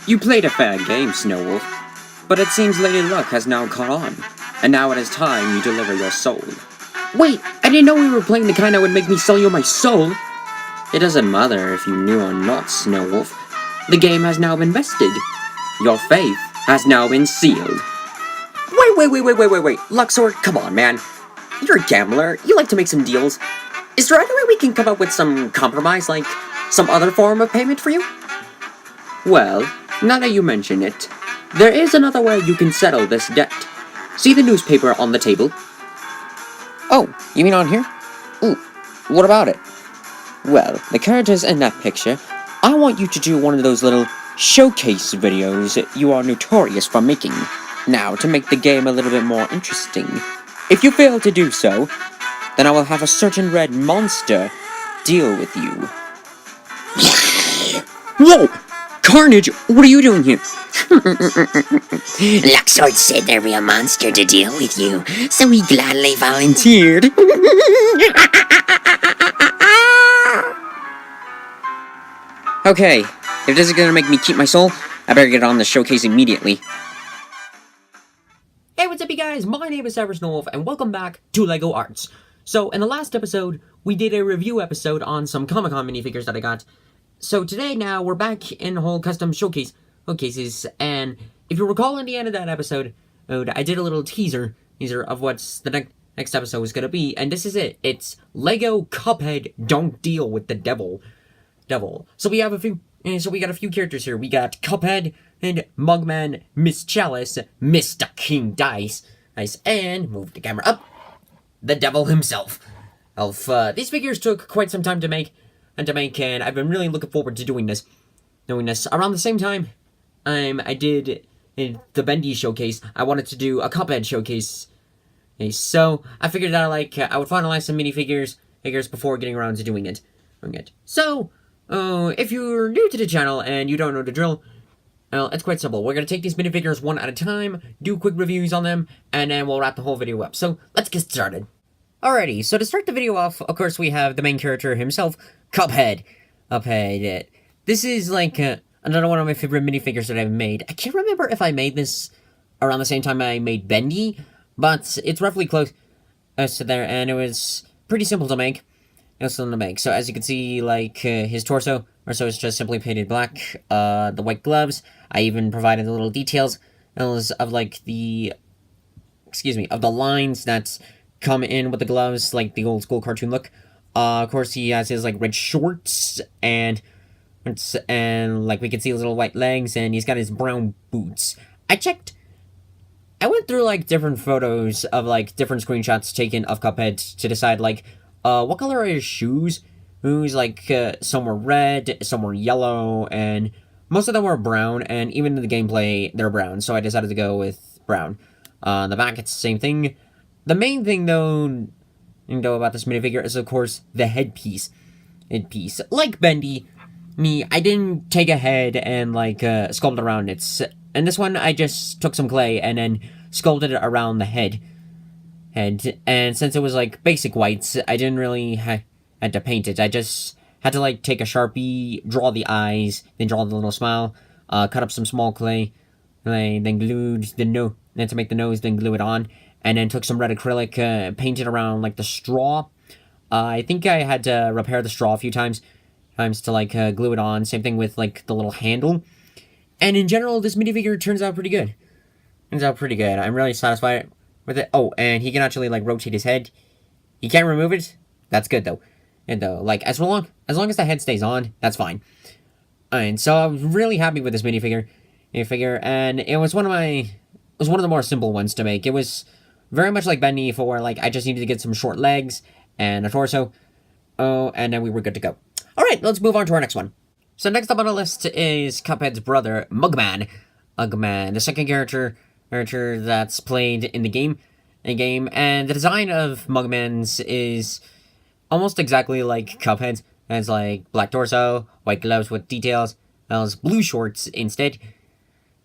You played a fair game, Snowwolf, but it seems Lady Luck has now caught on, and now it is time you deliver your soul. Wait, I didn't know we were playing the kind that would make me sell you my soul! It doesn't matter if you knew or not, Snowwolf. The game has now been vested. Your faith has now been sealed. Wait, Luxord, come on, man. You're a gambler, you like to make some deals. Is there any way we can come up with some compromise, like some other form of payment for you? Well, now that you mention it, there is another way you can settle this debt. See the newspaper on the table? Oh, you mean on here? Ooh, what about it? Well, the characters in that picture, I want you to do one of those little showcase videos you are notorious for making. Now, to make the game a little bit more interesting. If you fail to do so, then I will have a certain red monster deal with you. Whoa! Carnage, what are you doing here? Luxord said there'd be a monster to deal with you, so he gladly volunteered. Okay, if this is gonna make me keep my soul, I better get on the showcase immediately. Hey, what's up, you guys? My name is Snowwolf, and welcome back to LEGO Arts. So, in the last episode, we did a review episode on some Comic-Con minifigures that I got. So today, now, we're back in the whole custom showcases, and if you recall in the end of that episode, I did a little teaser of what's the next episode is gonna be, and this is it. It's LEGO Cuphead Don't Deal with the Devil. So we have a few, we got a few characters here. We got Cuphead and Mugman, Miss Chalice, Mr. King Dice, and move the camera up, the devil himself. These figures took quite some time to make, and I've been really looking forward to doing this. Around the same time, I did the Bendy showcase. I wanted to do a Cuphead showcase, so I figured that I would finalize some minifigures before getting around to doing it. So, if you're new to the channel and you don't know the drill, well, it's quite simple. We're gonna take these minifigures one at a time, do quick reviews on them, and then we'll wrap the whole video up. So let's get started. Alrighty, so to start the video off, of course, we have the main character himself, Cuphead. This is another one of my favorite minifigures that I've made. I can't remember if I made this around the same time I made Bendy, but it's roughly close to there, and it was pretty simple to make. So as you can see, his torso is just simply painted black. The white gloves, I even provided the little details of the lines that come in with the gloves, like the old school cartoon look. Of course, he has his red shorts, and we can see his little white legs, and he's got his brown boots. I went through different photos of different screenshots taken of Cuphead to decide what color are his shoes. Some were red, some were yellow, and most of them were brown, and even in the gameplay, they're brown, so I decided to go with brown. The back, it's the same thing. The main thing, though, about this minifigure is, of course, the headpiece. Like Bendy, I didn't take a head and, sculpt around it. And this one, I just took some clay and then sculpted it around the head. And since it was, basic whites, I didn't really had to paint it. I just had to, take a Sharpie, draw the eyes, then draw the little smile, cut up some small clay, then glued the nose, then to make the nose, then glue it on, and then took some red acrylic, painted around, the straw. I think I had to repair the straw a few times to, glue it on. Same thing with, the little handle. And in general, this minifigure turns out pretty good. I'm really satisfied with it. Oh, and he can actually, rotate his head. He can't remove it. That's good, though. And, as long as the head stays on, that's fine. And so I was really happy with this minifigure. And it was one of the more simple ones to make. It was very much like Bendy, for, I just needed to get some short legs and a torso. Oh, and then we were good to go. Alright, let's move on to our next one. So next up on the list is Cuphead's brother, Mugman. The second character that's played in the game. And the design of Mugman's is almost exactly like Cuphead's. It's black torso, white gloves with details, as blue shorts instead.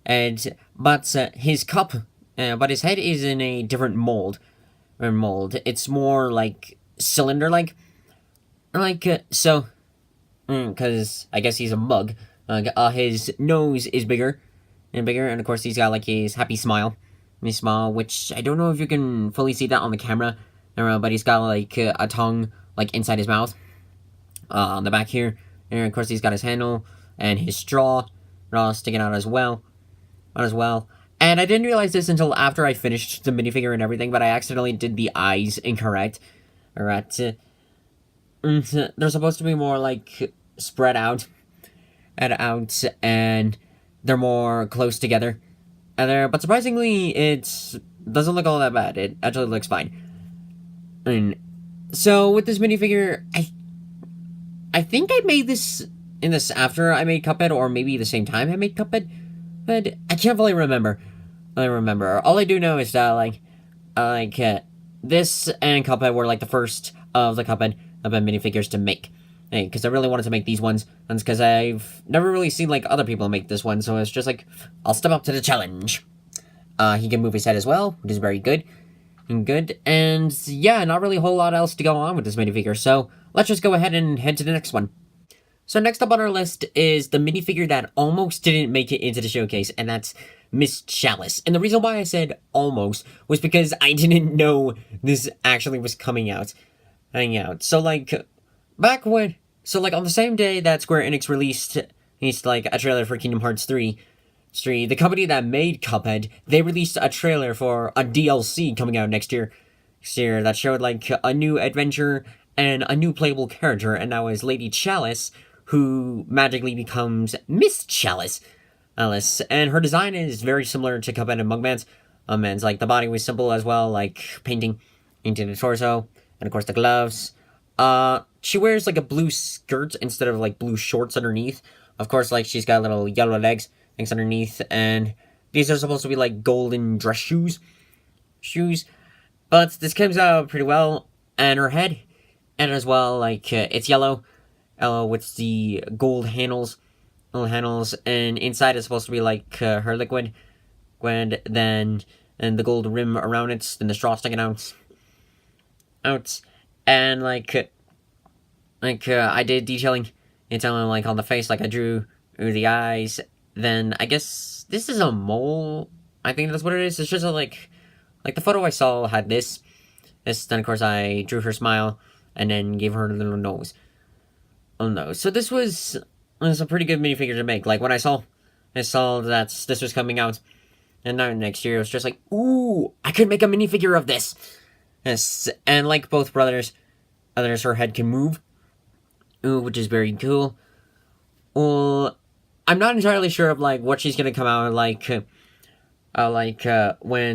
But his head is in a different mold. It's more cylinder-like. Because I guess he's a mug. His nose is bigger and bigger, and of course he's got like his happy smile. His smile, which I don't know if you can fully see that on the camera, but he's got like a tongue like inside his mouth, on the back here, and of course he's got his handle and his straw sticking out as well, And I didn't realize this until after I finished the minifigure and everything, but I accidentally did the eyes incorrect. Alright, they're supposed to be more like spread out, and they're more close together. But surprisingly, it doesn't look all that bad. It actually looks fine. And so with this minifigure, I think I made this after I made Cuphead, or maybe the same time I made Cuphead, but I can't fully remember. All I do know is that this and Cuphead were like the first of the Cuphead minifigures to make. Because I really wanted to make these ones, and it's because I've never really seen like other people make this one, so it's just like, I'll step up to the challenge. He can move his head as well, which is very good. And yeah, not really a whole lot else to go on with this minifigure, so let's just go ahead and head to the next one. So next up on our list is the minifigure that almost didn't make it into the showcase, and that's Miss Chalice. And the reason why I said almost was because I didn't know this actually was coming out. So like, on the same day that Square Enix released like a trailer for Kingdom Hearts 3, the company that made Cuphead, they released a trailer for a DLC coming out next year that showed like a new adventure and a new playable character, and that was Lady Chalice, who magically becomes Miss Chalice. And her design is very similar to Cuphead and Mugman's. Like the body was simple as well, like painting the torso, and of course the gloves. She wears like a blue skirt instead of like blue shorts underneath. Of course, like she's got little yellow legs, things underneath, and these are supposed to be like golden dress shoes. But this comes out pretty well, and her head, and as well, like it's yellow with the gold handles, and inside is supposed to be like her liquid, and the gold rim around it, and the straw sticking out, and I did detailing like on the face, like I drew the eyes. Then I guess this is a mole. I think that's what it is. It's just like the photo I saw had this. Then of course I drew her smile and then gave her a little nose. Oh no! So this was a pretty good minifigure to make. Like when I saw that this was coming out, and now next year, it was just like, ooh, I could make a minifigure of this. Yes, and like both brothers, her head can move. Ooh, which is very cool. Well, I'm not entirely sure of like what she's gonna come out like when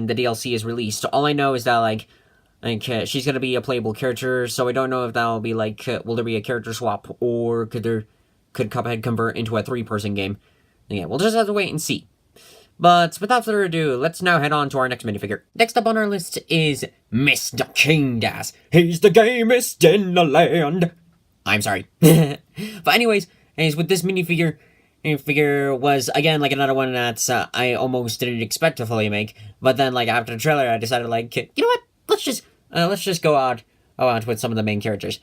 the DLC is released. All I know is that she's gonna be a playable character, so I don't know if that'll be like will there be a character swap, or could Cuphead convert into a 3-person game? Yeah, we'll just have to wait and see. But without further ado, let's now head on to our next minifigure. Next up on our list is Mr. Kingdas. He's the gamest in the land. I'm sorry. But anyways, with this minifigure was, again, like another one that I almost didn't expect to fully make. But then, like, after the trailer, I decided, like, you know what? Let's just go out with some of the main characters.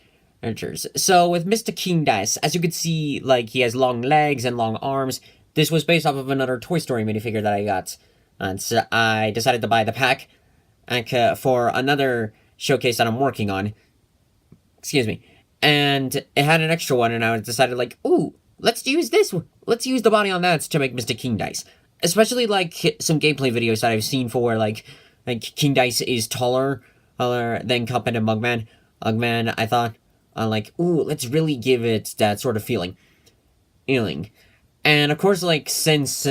So, with Mr. Kingdas, as you can see, like, he has long legs and long arms. This was based off of another Toy Story minifigure that I got. And so I decided to buy the pack for another showcase that I'm working on. Excuse me. And it had an extra one, and I decided, like, ooh, let's use this one. Let's use the body on that to make Mr. Kingdas. Especially, like, some gameplay videos that I've seen for, like Kingdas is taller than Cuphead and Mugman. Mugman, I thought, ooh, let's really give it that sort of feeling. And, of course, like, since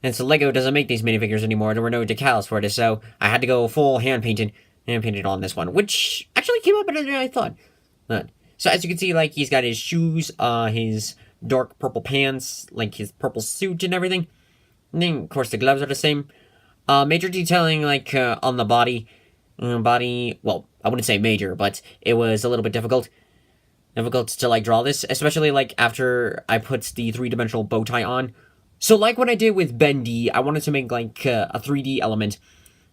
LEGO doesn't make these minifigures anymore, there were no decals for this, so I had to go full hand-painted on this one, which actually came out better than I thought. So as you can see, like, he's got his shoes, his dark purple pants, like his purple suit and everything. And then, of course, the gloves are the same. Major detailing, like, on the body, well, I wouldn't say major, but it was a little bit difficult to, like, draw this, especially, like, after I put the 3-dimensional bow tie on. So, like what I did with Bendy, I wanted to make, like, a 3D element.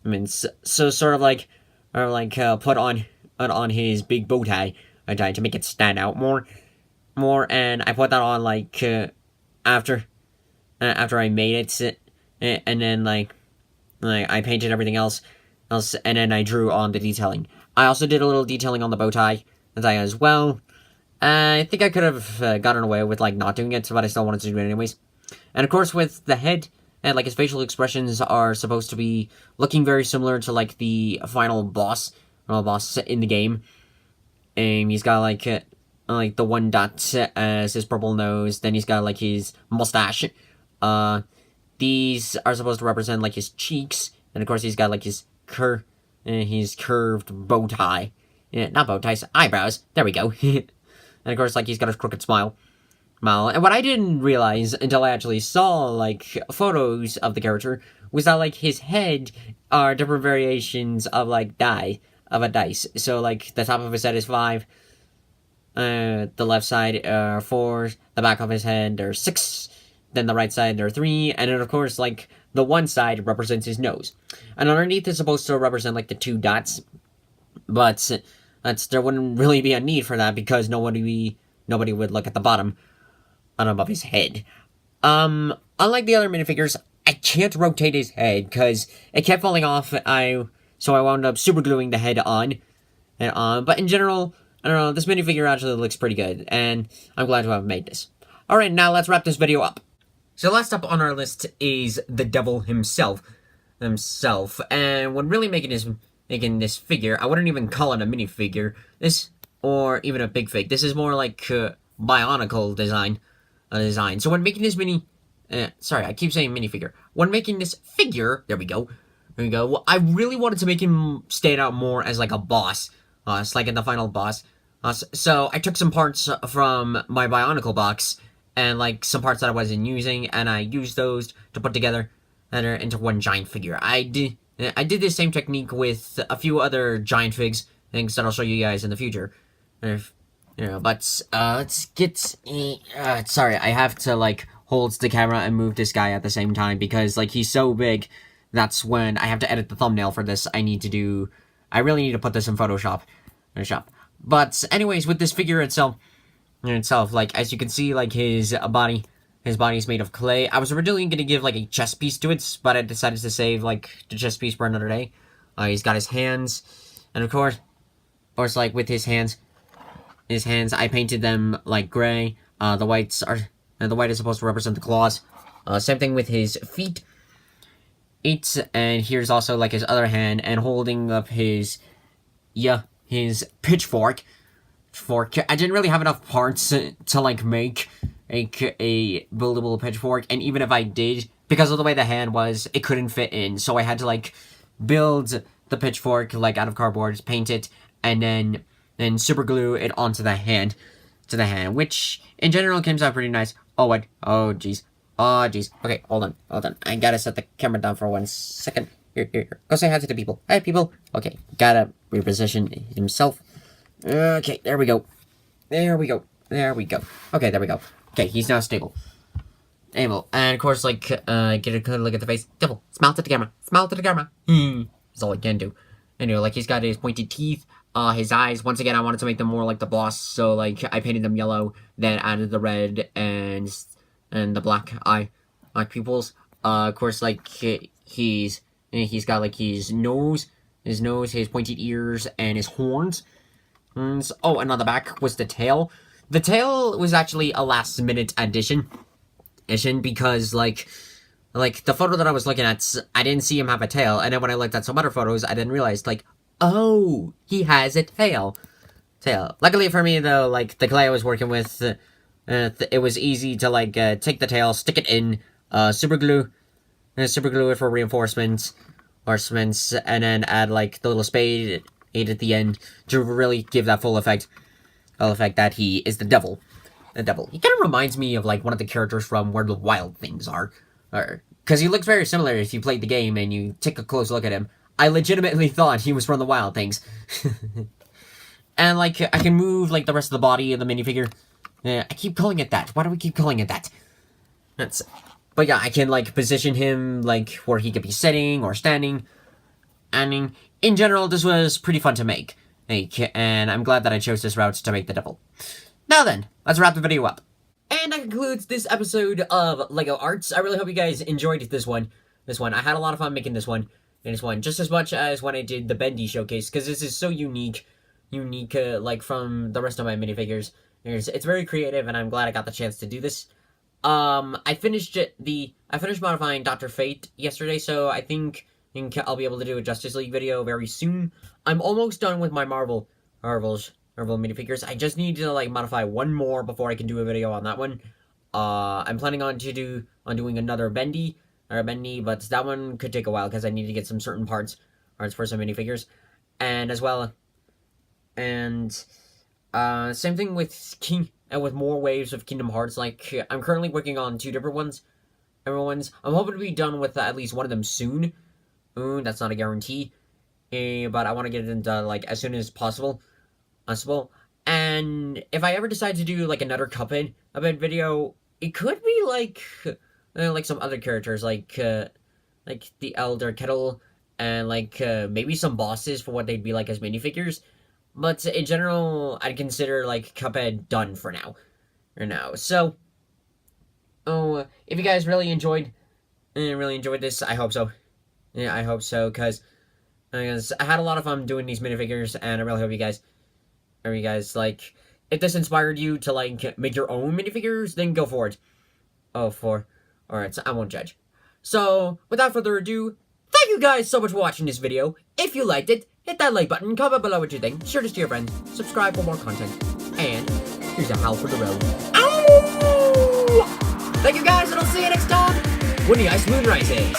I mean, so sort of, like, put on his big bow tie. I tried to make it stand out more, and I put that on, like, after after I made it, and then like I painted everything else, and then I drew on the detailing. I also did a little detailing on the bow tie as well. I think I could have gotten away with like not doing it, but I still wanted to do it anyways. And of course, with the head, and like his facial expressions are supposed to be looking very similar to like the final boss in the game. He's got like the one dot as his purple nose. Then he's got like his mustache. These are supposed to represent like his cheeks, and of course he's got like his curved bow tie. Yeah, not bow ties, eyebrows. There we go. And of course, like he's got his crooked smile. And what I didn't realize until I actually saw like photos of the character was that like his head are different variations of like a dice. So like the top of his head is 5, the left side are 4, the back of his head are 6, then the right side are 3, and then of course like the one side represents his nose, and underneath is supposed to represent like the 2 dots, but there wouldn't really be a need for that because nobody would look at the bottom and above his head. Unlike the other minifigures, I can't rotate his head because it kept falling off. So I wound up super gluing the head on. But in general, I don't know, this minifigure actually looks pretty good, and I'm glad to have made this. Alright, now let's wrap this video up. So last up on our list is the devil himself. And when really making this figure, I wouldn't even call it a minifigure. Or even a big fig. This is more like bionicle design. So when making this sorry, I keep saying minifigure. When making this figure, there we go. Well, I really wanted to make him stand out more as like a boss. It's like in the final boss. So I took some parts from my bionicle box and like some parts that I wasn't using, and I used those to put together into one giant figure. I did this same technique with a few other giant figs, things that I'll show you guys in the future. But let's get. Sorry, I have to like hold the camera and move this guy at the same time because like he's so big. That's when I have to edit the thumbnail for this. I really need to put this in Photoshop. But anyways, with this figure itself, like as you can see, like his body's made of clay. I was originally gonna give like a chest piece to it, but I decided to save like the chest piece for another day. He's got his hands, and of course, like with his hands, I painted them like gray. The white is supposed to represent the claws. Same thing with his feet. And here's also like his other hand, and holding up his pitchfork. I didn't really have enough parts to like make a buildable pitchfork, and even if I did, because of the way the hand was, it couldn't fit in. So I had to like build the pitchfork like out of cardboard, paint it, and then super glue it onto the hand, which in general comes out pretty nice. Oh what? Oh jeez. Oh jeez. Okay, hold on. I gotta set the camera down for 1 second. Here. Go say hi to the people. Hi people. Okay, gotta reposition himself. Okay, there we go. Okay, there we go. Okay, he's now stable. And of course, like, get a good look at the face. Devil, smile to the camera. That's all I can do. Anyway, like, he's got his pointed teeth. His eyes, once again, I wanted to make them more like the boss, so, like, I painted them yellow, then added the red and the black eye pupils. Of course, like, he's got, like, his nose, his pointed ears, and his horns. And on the back was the tail. The tail was actually a last-minute addition, because, like, the photo that I was looking at, I didn't see him have a tail, and then when I looked at some other photos, I didn't realize, like, oh, he has a tail. Luckily for me, though, like, the clay I was working with, it was easy to, like, take the tail, stick it in, super glue it for reinforcements, and then add, like, the little spade at the end to really give that full effect that he is the devil. He kind of reminds me of, like, one of the characters from Where the Wild Things Are. Because he looks very similar if you played the game and you take a close look at him. I legitimately thought he was from the Wild Things. And, like, I can move, like, the rest of the body of the minifigure. I keep calling it that. Why do we keep calling it that? But yeah, I can, like, position him, like, where he could be sitting or standing. And in general, this was pretty fun to make. And I'm glad that I chose this route to make the devil. Now then, let's wrap the video up. And that concludes this episode of Lego Arts. I really hope you guys enjoyed this one. I had a lot of fun making this one. And this one, just as much as when I did the Bendy showcase, because this is so unique, like from the rest of my minifigures. It's very creative, and I'm glad I got the chance to do this. I finished modifying Dr. Fate yesterday, so I think I'll be able to do a Justice League video very soon. I'm almost done with my Marvel minifigures. I just need to like modify one more before I can do a video on that one. I'm planning on doing another Bendy, but that one could take a while because I need to get some certain parts for some minifigures, and as well, and same thing with with more waves of Kingdom Hearts. Like I'm currently working on 2 different ones. I'm hoping to be done with at least one of them soon. That's not a guarantee, but I want to get it into like as soon as possible. And if I ever decide to do like another Cuphead video, it could be like some other characters like the Elder Kettle and like maybe some bosses for what they'd be like as minifigures. But in general, I'd consider like Cuphead done for now. So, if you guys really enjoyed this, I hope so. Yeah, I hope so, because I had a lot of fun doing these minifigures, and I really hope you guys like. If this inspired you to like make your own minifigures, then go for it. Alright, so I won't judge. So, without further ado, thank you guys so much for watching this video. If you liked it, hit that like button, comment below what you think, share this to your friends, subscribe for more content, and here's a howl for the road. Ow! Thank you guys, and I'll see you next time when the ice moon rises.